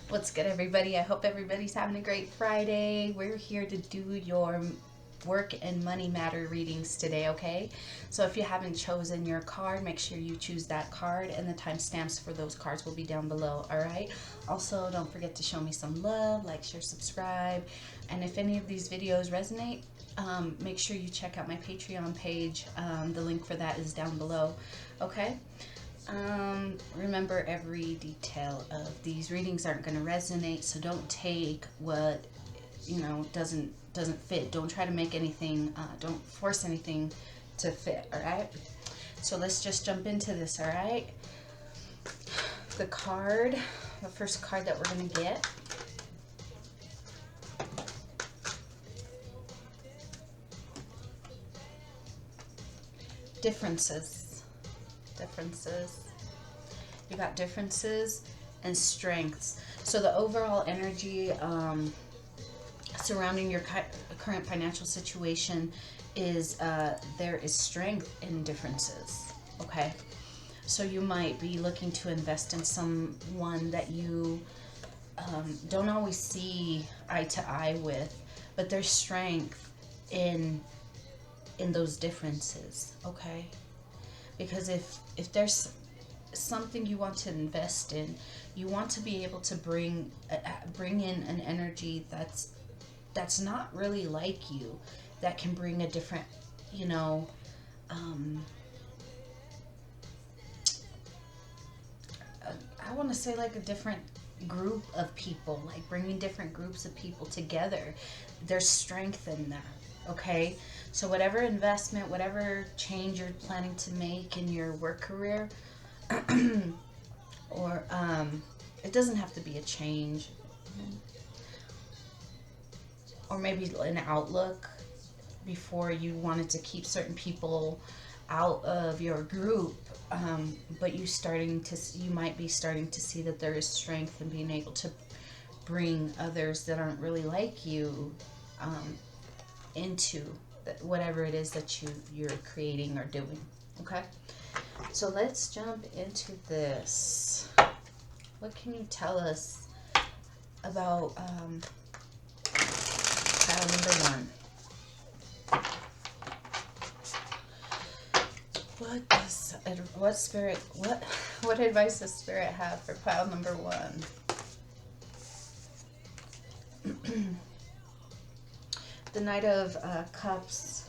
What's good, everybody? I hope everybody's having a great Friday. We're here to do your work and money matter readings today, okay? So if you haven't chosen your card, make sure you choose that card, and the timestamps for those cards will be down below, all right? Also, don't forget to show me some love, like, share, subscribe, and if any of these videos resonate, make sure you check out my Patreon page. The link for that is down below, okay? Remember, every detail of these readings aren't going to resonate, so don't take what, doesn't fit. Don't try to make anything, don't force anything to fit, all right? So let's just jump into this, all right? The first card that we're going to get. Differences. You got differences and strengths. So the overall energy surrounding your current financial situation is there is strength in differences, okay? So you might be looking to invest in someone that you don't always see eye to eye with, but there's strength in those differences, okay? Because if there's something you want to invest in, you want to be able to bring in an energy that's not really like you, that can bring a different, I want to say like a different group of people, like bringing different groups of people together. There's strength in that, okay? So whatever investment, whatever change you're planning to make in your work career, or it doesn't have to be a change, or maybe an outlook. Before, you wanted to keep certain people out of your group, but you might be starting to see that there is strength in being able to bring others that aren't really like you into whatever it is that you're creating or doing, okay? So let's jump into this. What can you tell us about pile number one? What advice does Spirit have for pile number one? The Knight of Cups.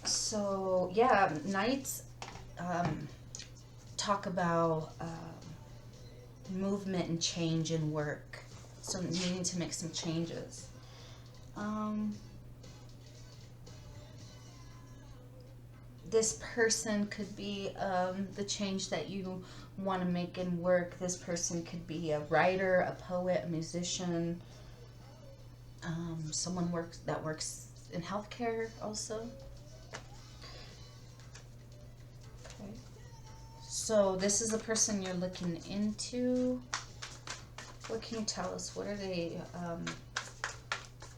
So yeah, Knights talk about movement and change in work. So needing to make some changes. This person could be the change that you want to make in work. This person could be a writer, a poet, a musician, someone that works in healthcare also. Okay. So this is the person you're looking into. What can you tell us? What are they?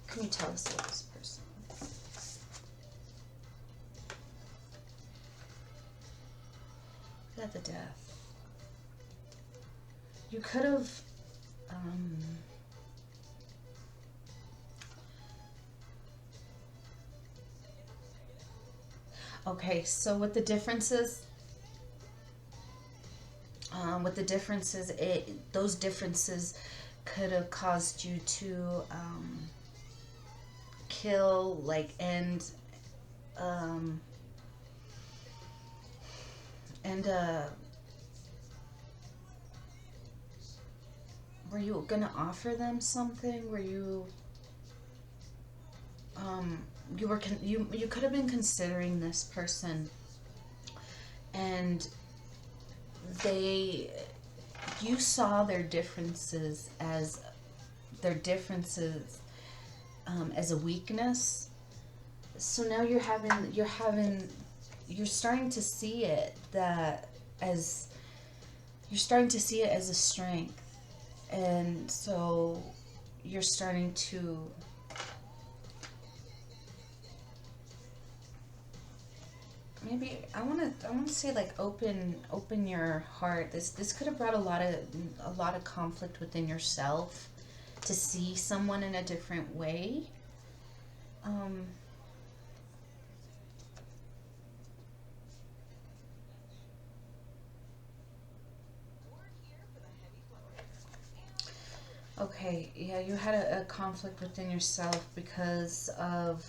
Can you tell us about this person? Got the Death. You could have okay, so with the differences, those differences could have caused you to kill, like, and were you gonna offer them something? Were you you could have been considering this person, and you saw their differences as a weakness. So now you're starting to see it as a strength, and so you're starting to maybe I want to say like open your heart. This could have brought a lot of conflict within yourself to see someone in a different way. Okay, yeah, you had a conflict within yourself because of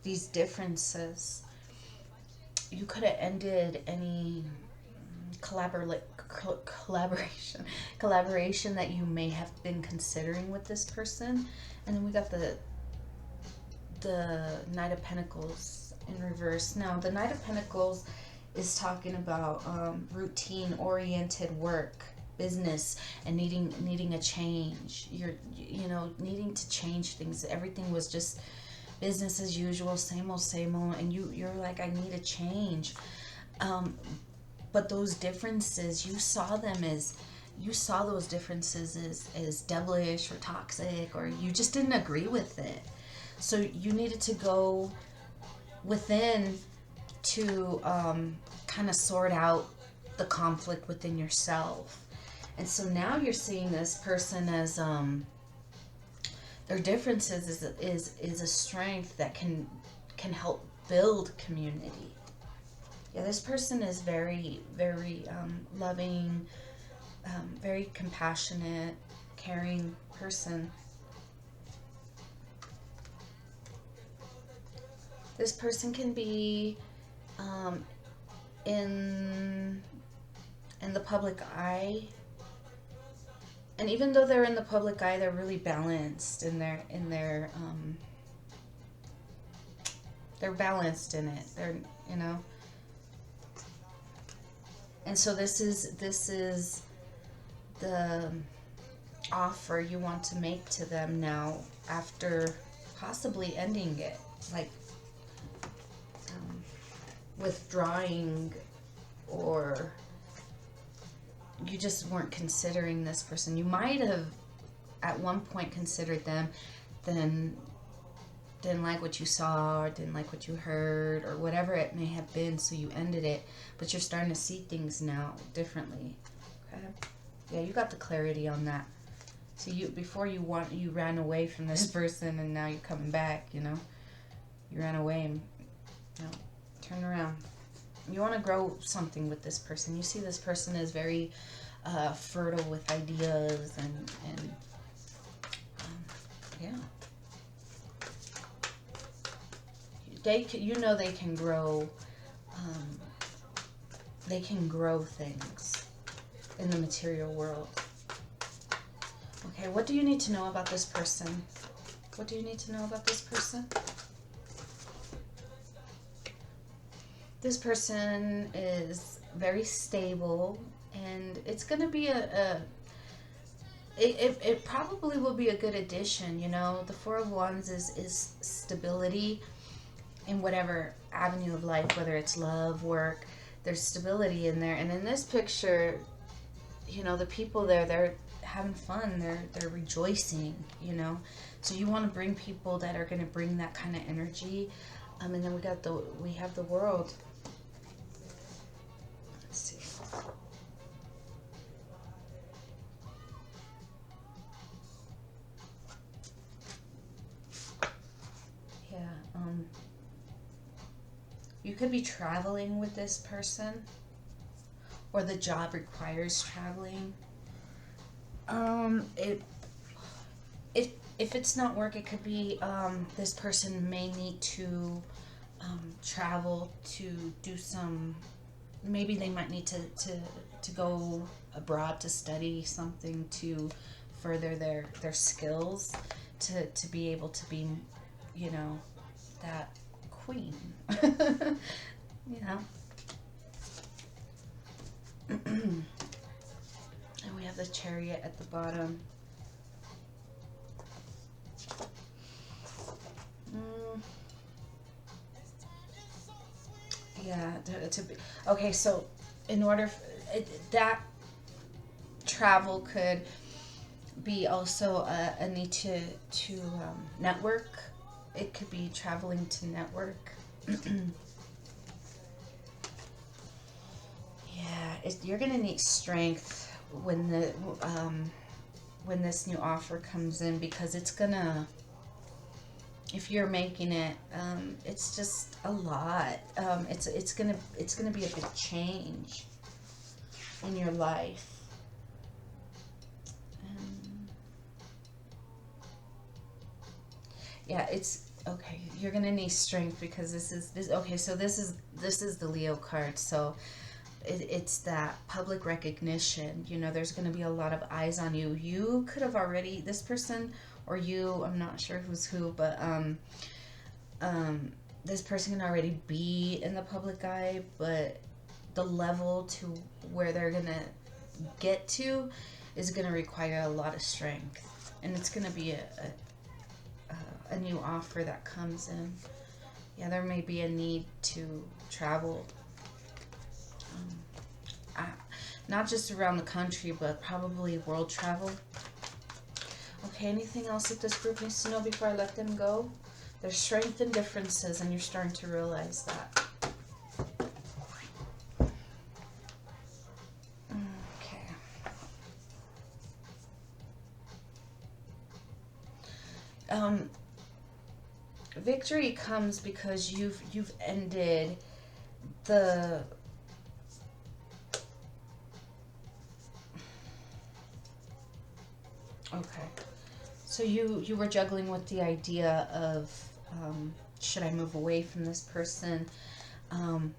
these differences. You could have ended any collaboration that you may have been considering with this person. And then we got the Knight of Pentacles in reverse. Now the Knight of Pentacles is talking about routine oriented work, business, and needing a change. You're needing to change things. Everything was just business as usual, same old, and you're like, I need a change. But those differences, you saw those differences as devilish or toxic, or you just didn't agree with it. So you needed to go within to kind of sort out the conflict within yourself. And so now you're seeing this person as their differences is a strength that can help build community. Yeah, this person is very, very loving, very compassionate, caring person. This person can be in the public eye, and even though they're in the public eye, they're really balanced in their they're balanced in it. They're, you know. And so this is the offer you want to make to them now, after possibly ending it, like withdrawing, or you just weren't considering this person. You might have at one point considered them, then didn't like what you saw, or didn't like what you heard, or whatever it may have been, so you ended it. But you're starting to see things now differently. Okay? Yeah, you got the clarity on that. So you ran away from this person, and now you're coming back, you know. You ran away and, you know, turn around. You want to grow something with this person. You see this person is very fertile with ideas, and yeah. They can grow. They can grow things in the material world. Okay, what do you need to know about this person? What do you need to know about this person? This person is very stable, and it's going to be it probably will be a good addition, you know. The Four of Wands is stability in whatever avenue of life, whether it's love, work. There's stability in there. And in this picture, you know, the people there, they're having fun, they're rejoicing, you know. So you want to bring people that are going to bring that kind of energy. And then we have the World. Let's see. Yeah, you could be traveling with this person, or the job requires traveling. If it's not work, it could be this person may need to travel to do some. Maybe they might need to go abroad to study something to further their skills to be able to be, you know, that queen. You know. And we have the Chariot at the bottom. Yeah, to be okay. So, in order that travel could be also a need to network. It could be traveling to network. Yeah, you're gonna need strength when the when this new offer comes in, because it's gonna, if you're making it, it's just a lot. It's gonna be a big change in your life. Yeah, it's okay. You're gonna need strength because this. Okay, so this is the Leo card. So it's that public recognition. You know, there's gonna be a lot of eyes on you. You could have already, this person or you, I'm not sure who's who, but this person can already be in the public eye, but the level to where they're gonna get to is gonna require a lot of strength, and it's gonna be a new offer that comes in. Yeah, there may be a need to travel, not just around the country, but probably world travel. Okay, anything else that this group needs to know before I let them go? There's strength in differences, and you're starting to realize that. Okay. Victory comes because you've ended the okay. So you were juggling with the idea of should I move away from this person? And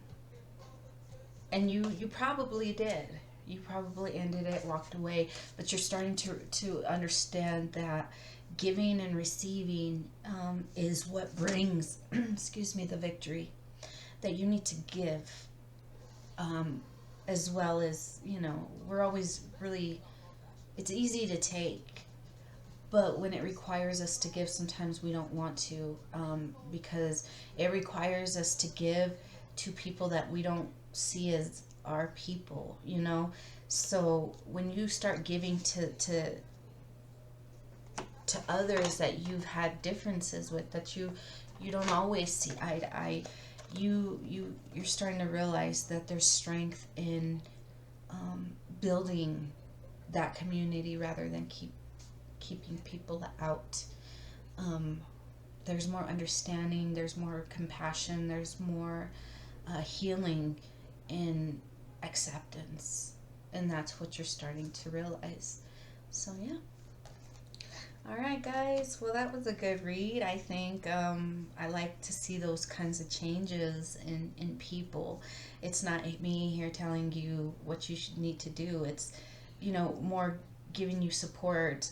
you probably did. You probably ended it, walked away, but you're starting to understand that giving and receiving is what brings, excuse me, the victory. That you need to give, as well as, you know, we're always really, it's easy to take, but when it requires us to give, sometimes we don't want to, because it requires us to give to people that we don't see as our people, you know. So when you start giving to others that you've had differences with, that you don't always see eye to eye, you're starting to realize that there's strength in building that community rather than keeping people out. There's more understanding, there's more compassion, there's more healing in acceptance, and that's what you're starting to realize. So yeah. All right, guys. Well, that was a good read. I think I like to see those kinds of changes in people. It's not me here telling you what you should need to do. It's, you know, more giving you support,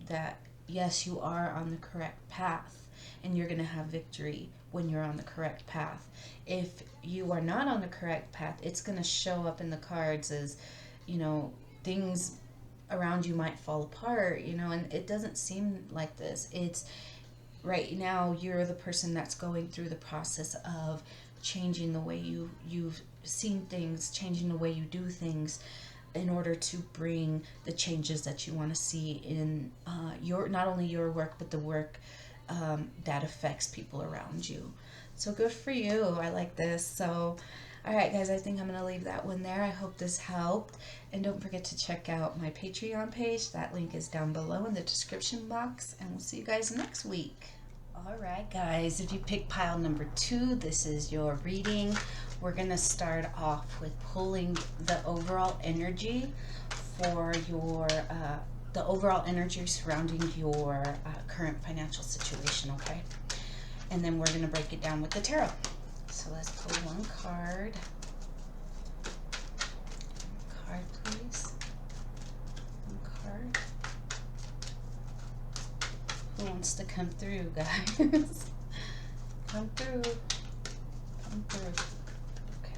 that yes, you are on the correct path, and you're going to have victory when you're on the correct path. If you are not on the correct path, it's going to show up in the cards as, you know, things around you might fall apart, you know, and it doesn't seem like this. It's right now you're the person that's going through the process of changing the way you've seen things, changing the way you do things, in order to bring the changes that you want to see in your, not only your work, but the work that affects people around you. So good for you. I like this. So all right, guys, I think I'm going to leave that one there. I hope this helped. And don't forget to check out my Patreon page. That link is down below in the description box. And we'll see you guys next week. All right, guys, if you pick pile number 2, this is your reading. We're going to start off with pulling the overall energy for your, the overall energy surrounding your current financial situation, okay? And then we're going to break it down with the tarot. So let's pull one card. Card, please. One card. Who wants to come through, guys? Come through. Come through. Okay,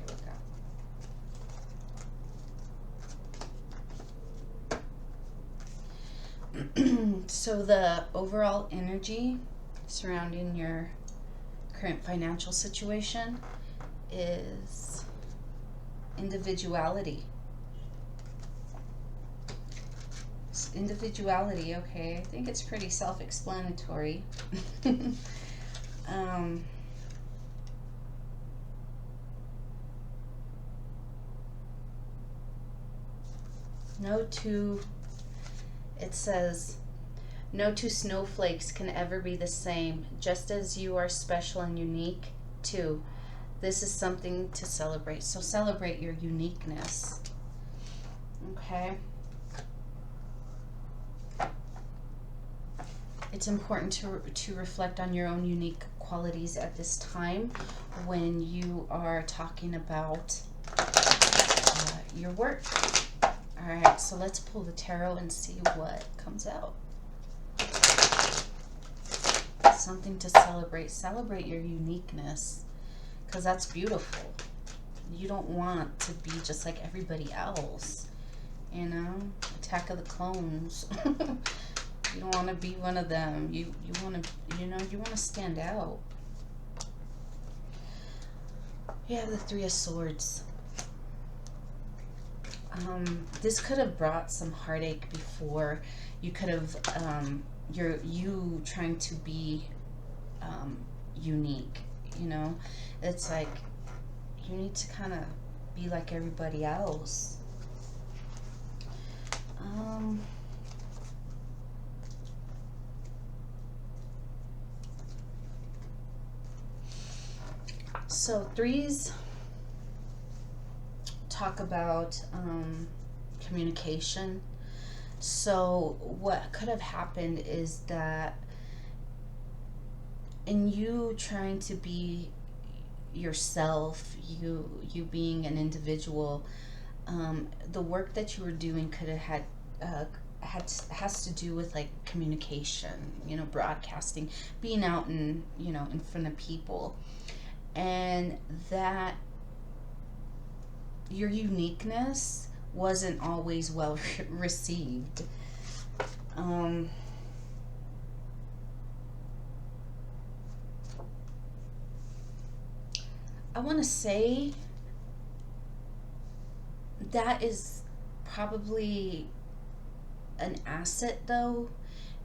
we go. So the overall energy surrounding your current financial situation is individuality. Individuality, okay. I think it's pretty self-explanatory. It says, no two snowflakes can ever be the same. Just as you are special and unique, too. This is something to celebrate. So celebrate your uniqueness. Okay? It's important to reflect on your own unique qualities at this time when you are talking about your work. Alright, so let's pull the tarot and see what comes out. Something to celebrate. Celebrate your uniqueness, because that's beautiful. You don't want to be just like everybody else. You know? Attack of the Clones. You don't want to be one of them. You want to, you want to stand out. You have the Three of Swords. This could have brought some heartache before. You could have, you trying to be unique, It's like, you need to kind of be like everybody else. So threes talk about communication. So what could have happened is that in you trying to be yourself, you being an individual, the work that you were doing could have has to do with like communication, broadcasting, being out in in front of people, and that your uniqueness wasn't always well received. I want to say that is probably an asset, though.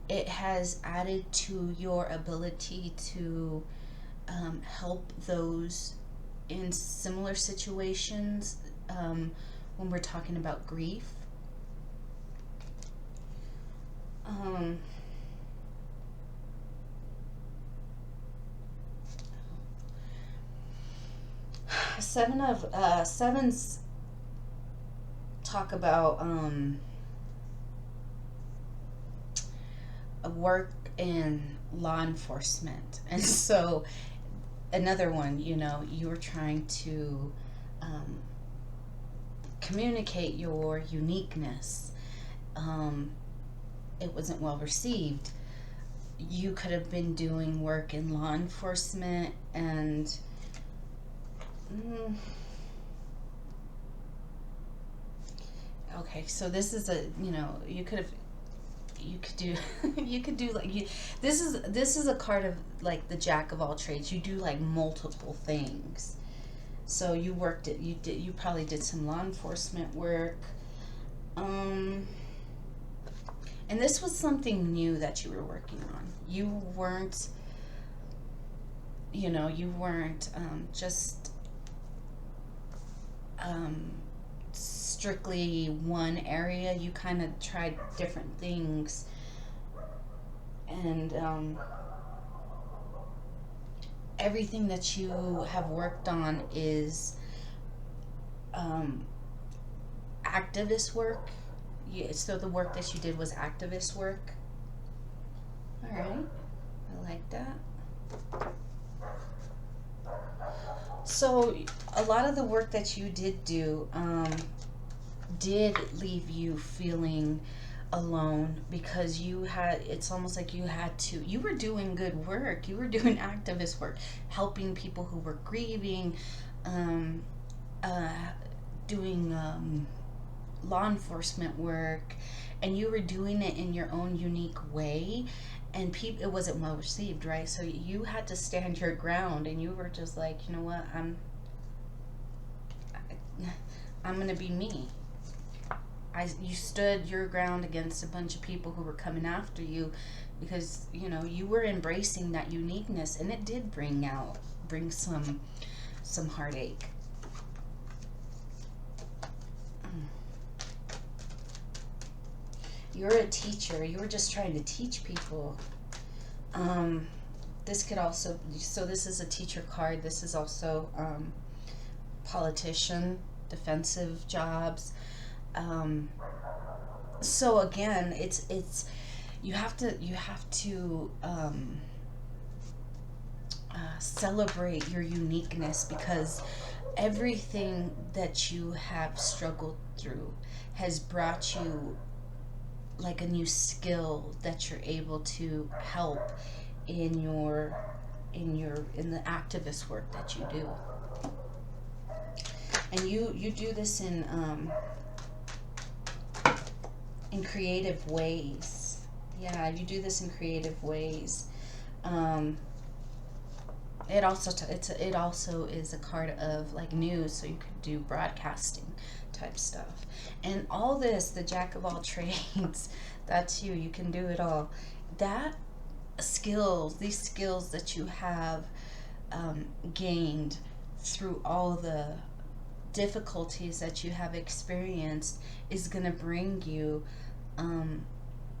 It has added to your ability to help those in similar situations when we're talking about grief. Sevens talk about work in law enforcement, and so another one, you were trying to communicate your uniqueness. It wasn't well received. You could have been doing work in law enforcement, and okay, so this is a, you could do this is a card of like the jack of all trades. You do like multiple things. So you probably did some law enforcement work, and this was something new that you were working on. You weren't just strictly one area. You kind of tried different things, and everything that you have worked on is activist work. So the work that you did was activist work. All right, I like that. So a lot of the work that you did do did leave you feeling alone, because it's almost like you were doing good work. You were doing activist work, helping people who were grieving, doing law enforcement work, and you were doing it in your own unique way, and it wasn't well received, right? So you had to stand your ground, and you were just like, you know what, I'm gonna be me. You stood your ground against a bunch of people who were coming after you, because you were embracing that uniqueness, and it did bring some heartache. You're a teacher. You were just trying to teach people. This could also, so this is a teacher card. This is also politician, defensive jobs. So again, it's you have to celebrate your uniqueness, because everything that you have struggled through has brought you like a new skill that you're able to help in the activist work that you do. And you do this in creative ways. Yeah, you do this in creative ways. It also is a card of like news, so you could do broadcasting type stuff. And all this, the jack of all trades, that's you. You can do it all. These skills that you have gained through all the difficulties that you have experienced is going to bring you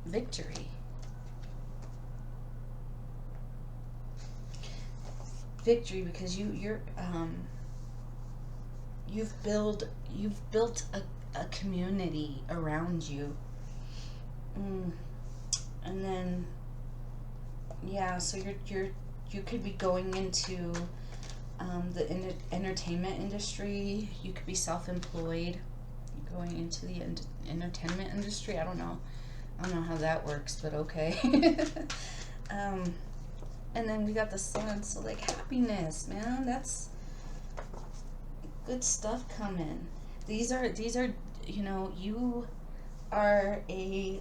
victory. Victory, because you've built a community around you. And then so you could be going into the entertainment industry. You could be self-employed, going into the entertainment industry. I don't know how that works, but okay. And then we got the sun, so like happiness, man. That's good stuff coming. These are you are a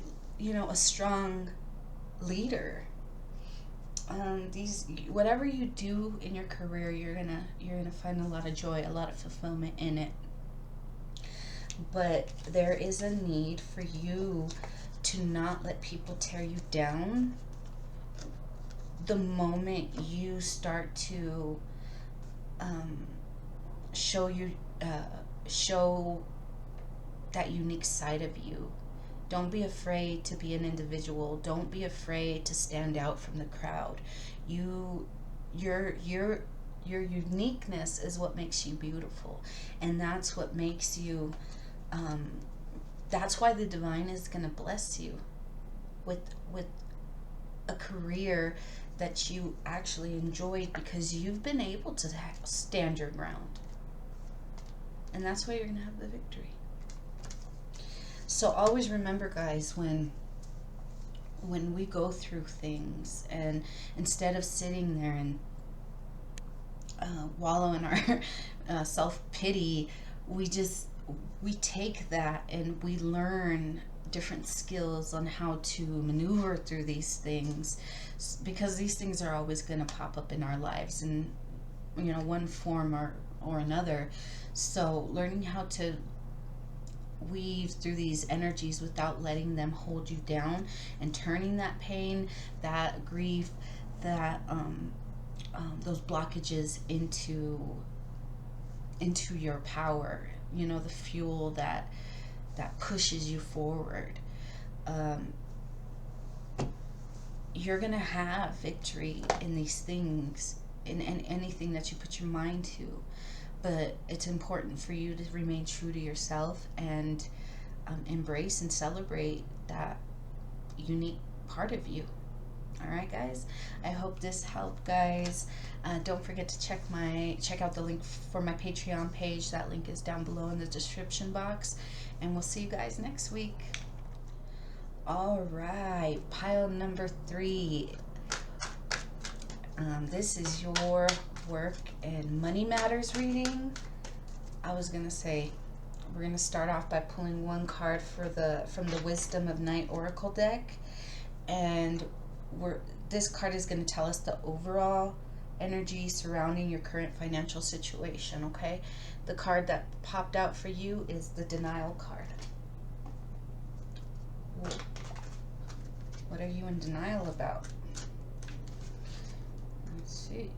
strong leader. Whatever you do in your career, you're gonna find a lot of joy, a lot of fulfillment in it. But there is a need for you to not let people tear you down. The moment you start to show that unique side of you, don't be afraid to be an individual. Don't be afraid to stand out from the crowd. Your uniqueness is what makes you beautiful, and that's what makes you. That's why the divine is going to bless you with a career that you actually enjoyed, because you've been able to stand your ground. And that's why you're going to have the victory. So always remember, guys, when we go through things, and instead of sitting there and wallow in our self-pity, we take that and we learn different skills on how to maneuver through these things, because these things are always going to pop up in our lives in one form or another. So learning how to weave through these energies without letting them hold you down, and turning that pain, that grief, that those blockages into your power, the fuel that pushes you forward. You're gonna have victory in these things, in anything that you put your mind to. But it's important for you to remain true to yourself and embrace and celebrate that unique part of you. All right, guys, I hope this helped, guys. Don't forget to check out the link for my Patreon page. That link is down below in the description box, and we'll see you guys next week. All right, pile number 3. This is your work and money matters reading. I was gonna say we're gonna start off by pulling one card from the Wisdom of Night Oracle deck, and this card is going to tell us the overall energy surrounding your current financial situation. Okay, the card that popped out for you is the Denial card. What are you in denial about? Let's see.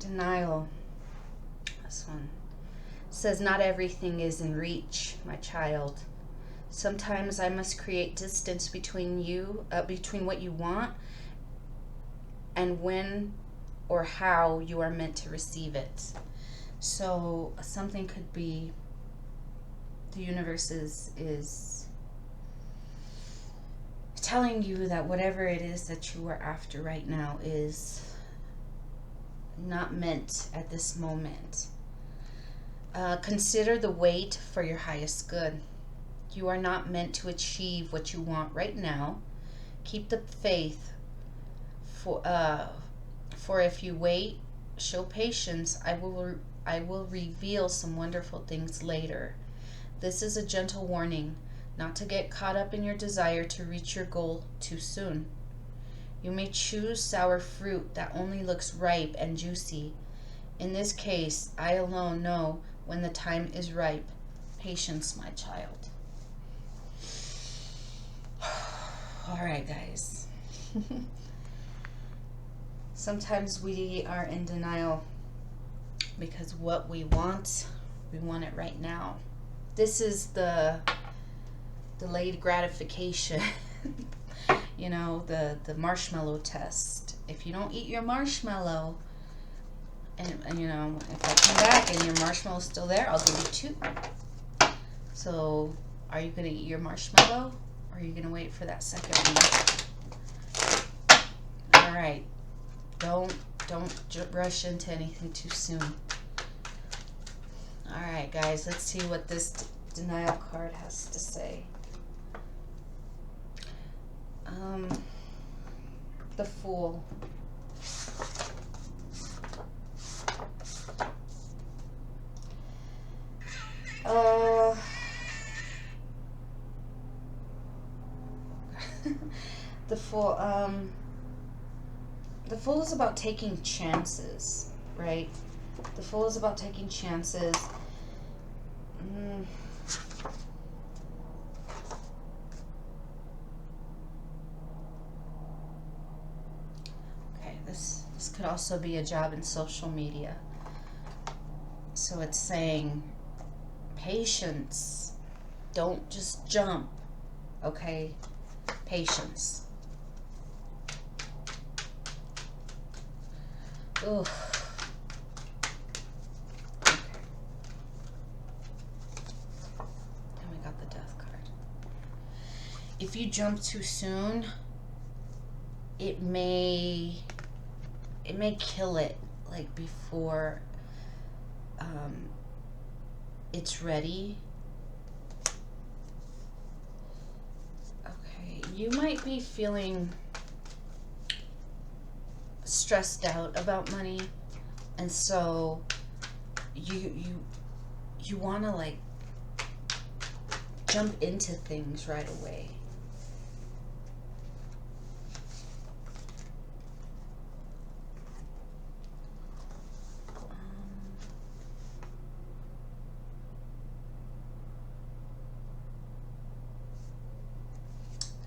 Denial. This one says, not everything is in reach, my child. Sometimes I must create distance between between what you want and when or how you are meant to receive it. So something could be, the universe is telling you that whatever it is that you are after right now is not meant at this moment. Consider the wait for your highest good. You are not meant to achieve what you want right now. Keep the faith. For if you wait, show patience, I will reveal some wonderful things later. This is a gentle warning, not to get caught up in your desire to reach your goal too soon. You may choose sour fruit that only looks ripe and juicy. In this case, I alone know when the time is ripe. Patience, my child. All right, guys. Sometimes we are in denial because what we want it right now. This is the delayed gratification. You know, the marshmallow test. If you don't eat your marshmallow, and you know, if I come back and your marshmallow's still there, I'll give you 2. So, are you going to eat your marshmallow, or are you going to wait for that second one? All right. Don't rush into anything too soon. All right, guys, let's see what this denial card has to say. The Fool. The Fool. The Fool is about taking chances, right? The Fool is about taking chances. Okay, this could also be a job in social media. So it's saying, patience. Don't just jump, okay? Patience. Ugh. Okay. And we got the Death card. If you jump too soon, it may kill it, like, before it's ready. Okay, you might be feeling stressed out about money, and so you want to, like, jump into things right away.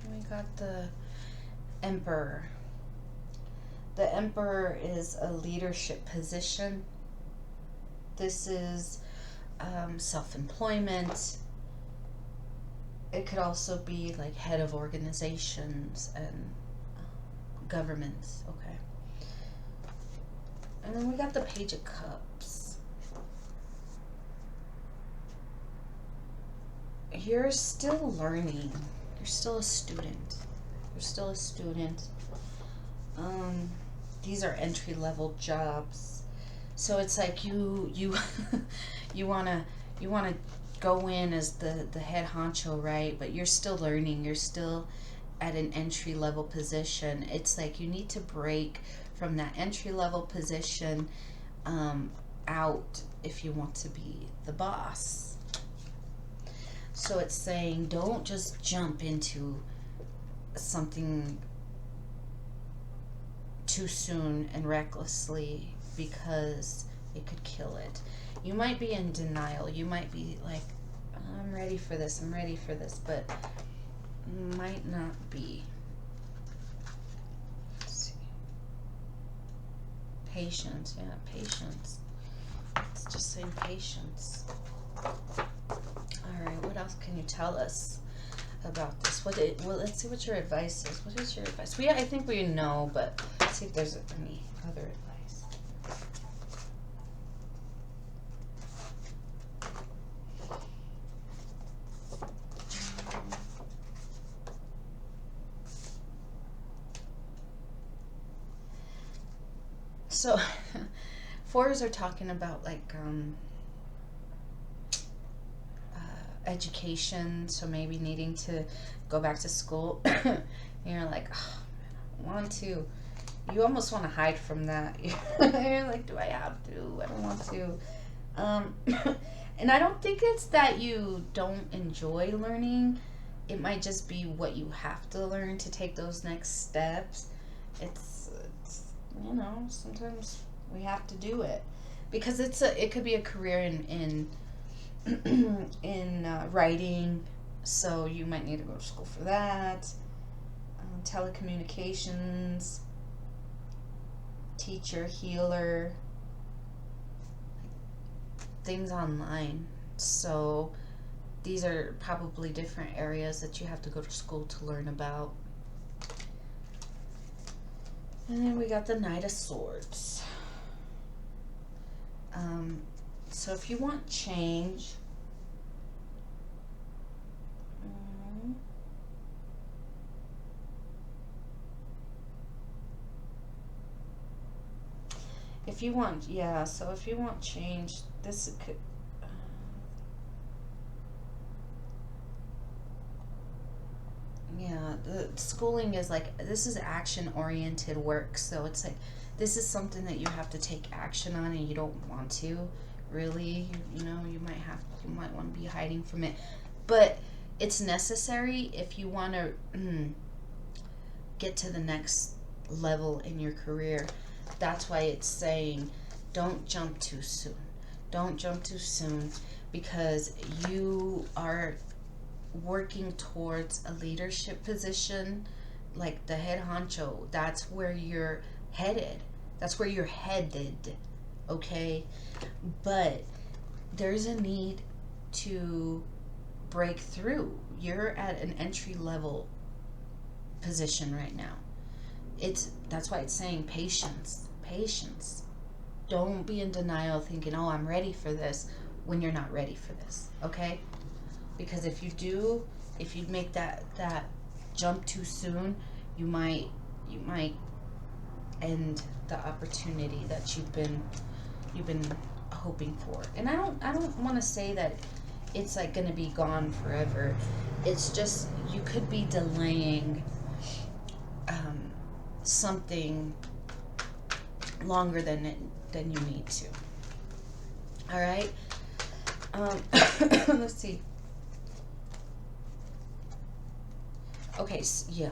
And we got the Emperor. The Emperor is a leadership position. This is self-employment. It could also be like head of organizations and governments, okay? And then we got the Page of Cups. You're still learning. You're still a student. You're still a student. These are entry-level jobs, so it's like you you wanna go in as the head honcho, right? But you're still learning. You're still at an entry-level position. It's like you need to break from that entry-level position out if you want to be the boss. So it's saying, don't just jump into something too soon and recklessly, because it could kill it. You might be in denial. You might be like, I'm ready for this, but might not be. Let's see. patience. Yeah, patience. It's just saying patience. All right, what else can you tell us about this? Well, let's see what your advice is. What is your advice? I think we know, but let's see if there's any other advice. So, fours are talking about like education, so maybe needing to go back to school. And you're like, oh, man, I want to. You almost want to hide from that. You're like, do I have to? I don't want to. And I don't think it's that you don't enjoy learning. It might just be what you have to learn to take those next steps. It's sometimes we have to do it because it could be a career in writing, so you might need to go to school for that. Telecommunications, teacher, healer, things online. So these are probably different areas that you have to go to school to learn about. And then we got the Knight of Swords. So if you want change, if you want change, this could, the schooling is like, this is action oriented work, so it's like this is something that you have to take action on and you don't want to really, you might want to be hiding from it, but it's necessary if you want to get to the next level in your career. That's why it's saying don't jump too soon. Don't jump too soon, because you are working towards a leadership position, like the head honcho. That's where you're headed. Okay? But there's a need to break through. You're at an entry level position right now. That's why it's saying patience. Don't be in denial thinking, oh, I'm ready for this, when you're not ready for this. Okay? Because if you make that jump too soon, you might end the opportunity that you've been hoping for. And I don't want to say that it's like going to be gone forever. It's just you could be delaying something longer than you need to. All right. Let's see. Okay, yeah.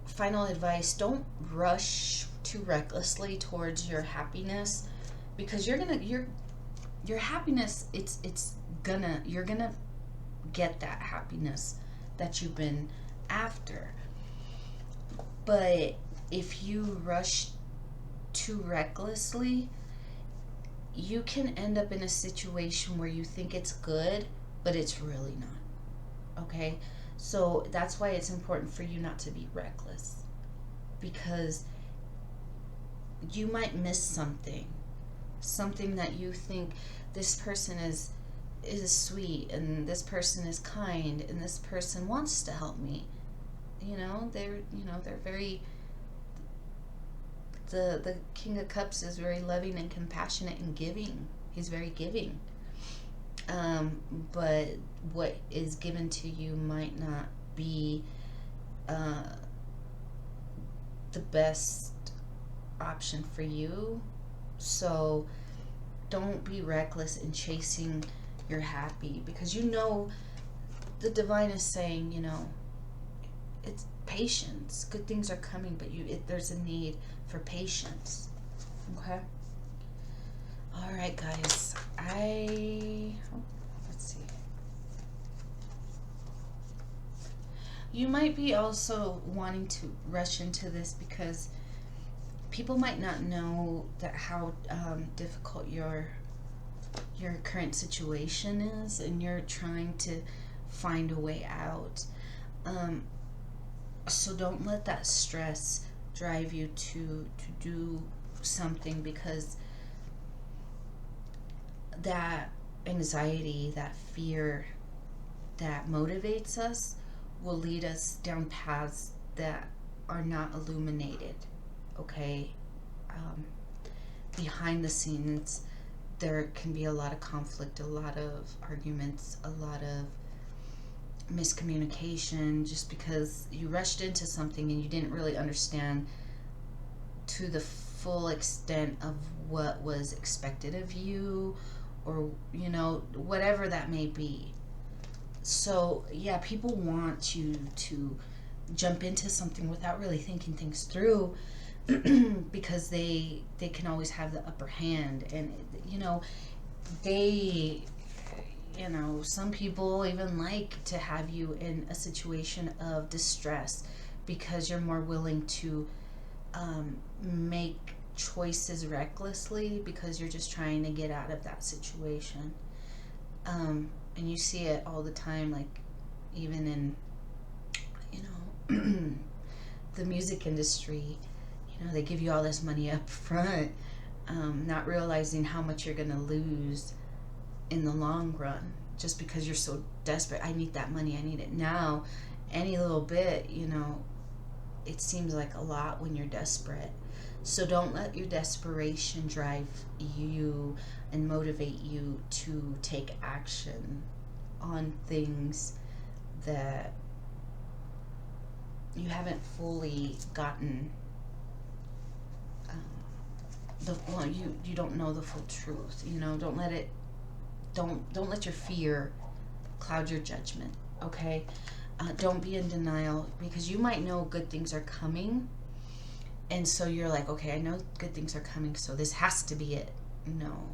Final advice, don't rush too recklessly towards your happiness, because your happiness, you're gonna get that happiness that you've been after. But if you rush too recklessly, you can end up in a situation where you think it's good, but it's really not. Okay? So that's why it's important for you not to be reckless, because you might miss something that you think, this person is sweet, and this person is kind, and this person wants to help me. They're very, the King of Cups is very loving and compassionate and giving. He's very giving. But what is given to you might not be the best option for you. So don't be reckless in chasing your happy, because the divine is saying, it's patience. Good things are coming, but there's a need for patience. Okay? All right, guys. Let's see. You might be also wanting to rush into this because people might not know that how difficult your current situation is, and you're trying to find a way out. So don't let that stress drive you to do something, because that anxiety, that fear that motivates us will lead us down paths that are not illuminated. Okay? Behind the scenes, there can be a lot of conflict, a lot of arguments, a lot of miscommunication, just because you rushed into something and you didn't really understand to the full extent of what was expected of you, or whatever that may be. So yeah, people want you to jump into something without really thinking things through, because they can always have the upper hand, and they some people even like to have you in a situation of distress, because you're more willing to make choices recklessly, because you're just trying to get out of that situation. And you see it all the time, like even in the music industry. They give you all this money up front, not realizing how much you're going to lose in the long run, just because you're so desperate. I need that money, I need it now. Any little bit, it seems like a lot when you're desperate. So don't let your desperation drive you and motivate you to take action on things that you haven't fully gotten. You don't know the full truth. Don't let it. Don't let your fear cloud your judgment. Okay. Don't be in denial, because you might know good things are coming, and so you're like, okay, I know good things are coming, so this has to be it. No.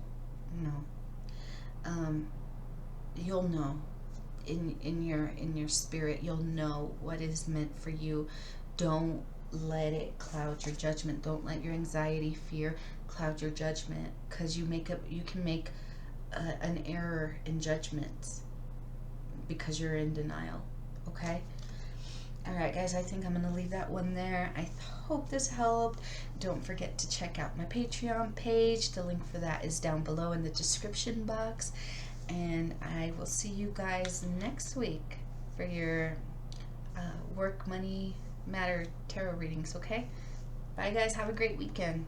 You'll know in your spirit. You'll know what is meant for you. Don't let it cloud your judgment. Don't let your anxiety, fear cloud your judgment, because you can make an error in judgment because you're in denial. Okay? Alright guys, I think I'm going to leave that one there. I hope this helped. Don't forget to check out my Patreon page. The link for that is down below in the description box. And I will see you guys next week for your work, money, matter tarot readings, okay? Bye guys, have a great weekend.